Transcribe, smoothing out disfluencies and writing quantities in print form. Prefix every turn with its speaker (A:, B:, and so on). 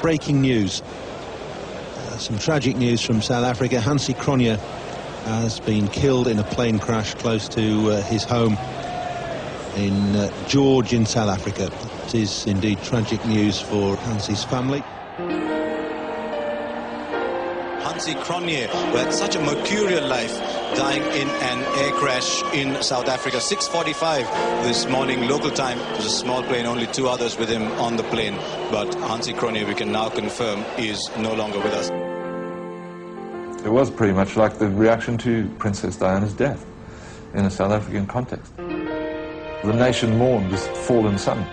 A: breaking news. Some tragic news from South Africa. Hansie Cronje has been killed in a plane crash close to his home in George in South Africa. It is indeed tragic news for Hansie's family.
B: Hansie Cronje, who had such a mercurial life, dying in an air crash in South Africa. 6:45 this morning, local time. It was a small plane, only 2 others with him on the plane. But Hansie Cronje, we can now confirm, is no longer with us.
C: It was pretty much like the reaction to Princess Diana's death in a South African context. The nation mourned this fallen son.